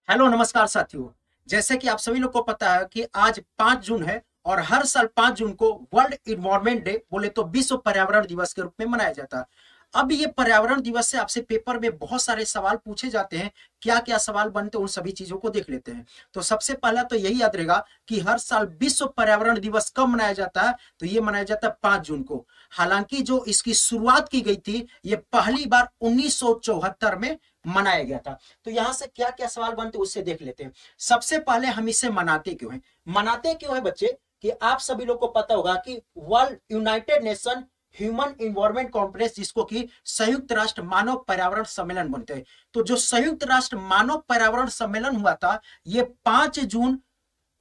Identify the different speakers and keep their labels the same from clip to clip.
Speaker 1: Hello नमस्कार साथियों। जैसे कि आप सभी लोग को पता है कि आज 5 जून है और हर साल 5 जून को वर्ल्ड इन्वायरमेंट डे बोले तो विश्व पर्यावरण दिवस के रूप में मनाया जाता है। अब ये पर्यावरण दिवस से आपसे पेपर में बहुत सारे सवाल पूछे जाते हैं। क्या क्या सवाल बनते हैं उन सभी चीजों को देख लेते हैं। तो सबसे पहला तो यही याद रहेगा कि हर साल विश्व पर्यावरण दिवस कब मनाया जाता है, तो ये मनाया जाता है 5 जून को। हालांकि जो इसकी शुरुआत की गई थी ये पहली बार 1974 में मनाया गया था। तो यहां से क्या क्या सवाल बनते हैं उससे देख लेते हैं। सबसे पहले हम इसे मनाते क्यों हैं? मनाते क्यों है बच्चे कि आप सभी लोग को पता होगा कि world United nation human environment conference, जिसको कि संयुक्त राष्ट्र मानव पर्यावरण सम्मेलन बोलते हैं, तो जो संयुक्त राष्ट्र मानव पर्यावरण सम्मेलन हुआ था ये 5 जून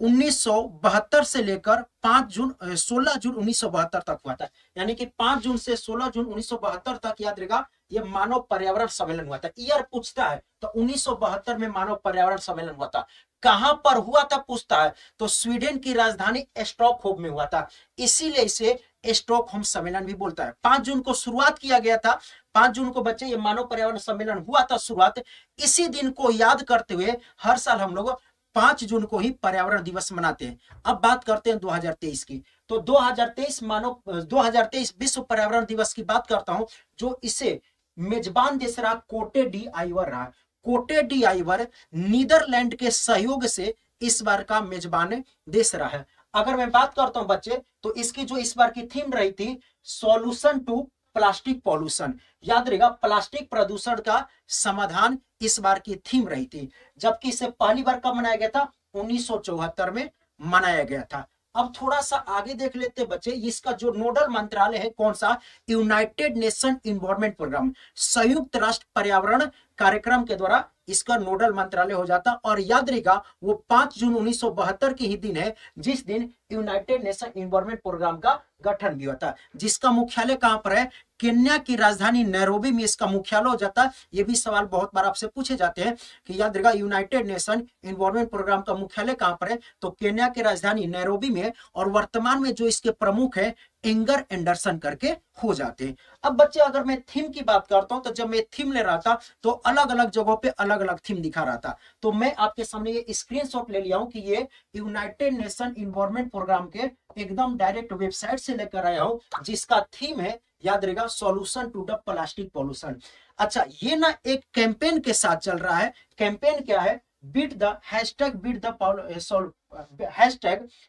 Speaker 1: 1972 से लेकर 16 जून 1972 तक हुआ था। यानी कि 5 जून से 16 जून 1972 तक याद रहेगा ये मानव पर्यावरण सम्मेलन हुआ था। ईयर पूछता है तो 1972 में मानव पर्यावरण सम्मेलन हुआ था। कहां पर हुआ था पूछता है तो स्वीडन की राजधानी स्टॉकहोम में हुआ था। इसीलिए इसे स्टॉकहोम सम्मेलन भी बोलता है। 5 जून को शुरुआत किया गया था। 5 जून को बच्चे ये मानव पर्यावरण सम्मेलन हुआ था शुरुआत। इसी दिन को याद करते हुए हर साल हम लोग 5 जून को ही पर्यावरण दिवस मनाते हैं। अब बात करते हैं 2023 की। तो 2023 विश्व पर्यावरण दिवस की बात करता हूं। जो इसे मेजबान देश रहा कोटे डी आइवर रहा। कोटे डी आइवर नीदरलैंड के सहयोग से इस बार का मेजबान देश रहा है। अगर मैं बात करता हूं बच्चे तो इसकी जो इस बार की थीम रही थी सॉल्यूशन टू प्लास्टिक पॉल्यूशन। याद रहेगा प्लास्टिक प्रदूषण का समाधान इस बार की थीम रही थी। जबकि इसे पहली बार कब मनाया गया था? 1974 में मनाया गया था। अब थोड़ा सा आगे देख लेते हैं बच्चे। इसका जो नोडल मंत्रालय है कौन सा? यूनाइटेड नेशन इन्वायरमेंट प्रोग्राम, संयुक्त राष्ट्र पर्यावरण कार्यक्रम के द्वारा इसका नोडल मंत्रालय हो जाता। और याद रहेगा वो 5 जून 1972 की ही दिन है जिस दिन यूनाइटेड नेशन इन्वायरमेंट प्रोग्राम का गठन भी होता है, जिसका मुख्यालय कहां पर है? केन्या की राजधानी नैरोबी में इसका मुख्यालय हो जाता है। ये भी सवाल बहुत बार आपसे पूछे जाते हैं कि याद रहेगा यूनाइटेड नेशन इन्वायरमेंट प्रोग्राम का मुख्यालय कहां पर है? तो केन्या की राजधानी नैरोबी में। और वर्तमान में जो इसके प्रमुख है इंगर एंडरसन करके हो जाते हैं। अब बच्चे अगर मैं थीम की बात करता हूं तो जब मैं थीम ले रहा था तो अलग अलग जगहों पे अलग अलग थीम दिखा रहा था। तो मैं आपके सामने ये स्क्रीनशॉट ले लिया हूं कि ये यूनाइटेड नेशन इन्वायरमेंट प्रोग्राम के एकदम डायरेक्ट वेबसाइट से लेकर आया हूं, जिसका थीम है याद रहेगा solution to the plastic pollution. अच्छा, ये ना एक कैंपेन के साथ चल रहा है। कैंपेन क्या है? Beat the hashtag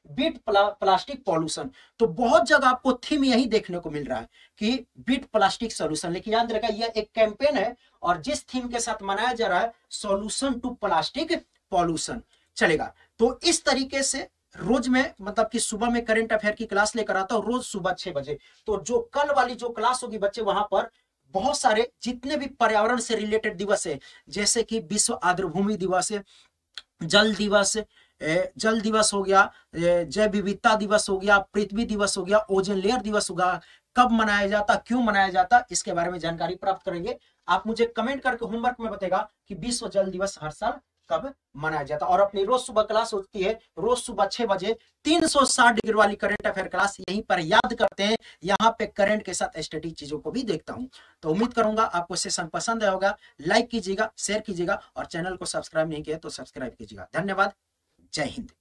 Speaker 1: beat plastic pollution. तो बहुत जगह आपको थीम यही देखने को मिल रहा है कि बीट प्लास्टिक सॉल्यूशन, लेकिन याद रखा यह एक कैंपेन है और जिस थीम के साथ मनाया जा रहा है सॉल्यूशन टू प्लास्टिक पॉल्यूशन चलेगा। तो इस तरीके से रोज में मतलब कि सुबह में करंट अफेयर की क्लास लेकर आता हूं रोज सुबह 6 बजे। तो जो कल वाली जो क्लास होगी बच्चे वहां पर बहुत सारे जितने भी पर्यावरण से रिलेटेड दिवस है, जैसे कि विश्व आर्द्रभूमि दिवस है, जल दिवस, जल दिवस हो गया, जैव विविधता दिवस हो गया, पृथ्वी दिवस हो गया, ओजोन लेयर दिवस होगा, कब मनाया जाता, क्यों मनाया जाता, इसके बारे में जानकारी प्राप्त करेंगे। आप मुझे कमेंट करके होमवर्क में बताएगा कि विश्व जल दिवस हर साल कब मनाया जाता। और अपनी रोज सुबह क्लास होती है रोज सुबह 6 बजे 360 डिग्री वाली करंट अफेयर क्लास यहीं पर याद करते हैं। यहाँ पे करंट के साथ स्टडी चीजों को भी देखता हूं। तो उम्मीद करूंगा आपको सेशन पसंद आया होगा। लाइक कीजिएगा, शेयर कीजिएगा और चैनल को सब्सक्राइब नहीं किया तो सब्सक्राइब कीजिएगा। धन्यवाद। जय हिंद।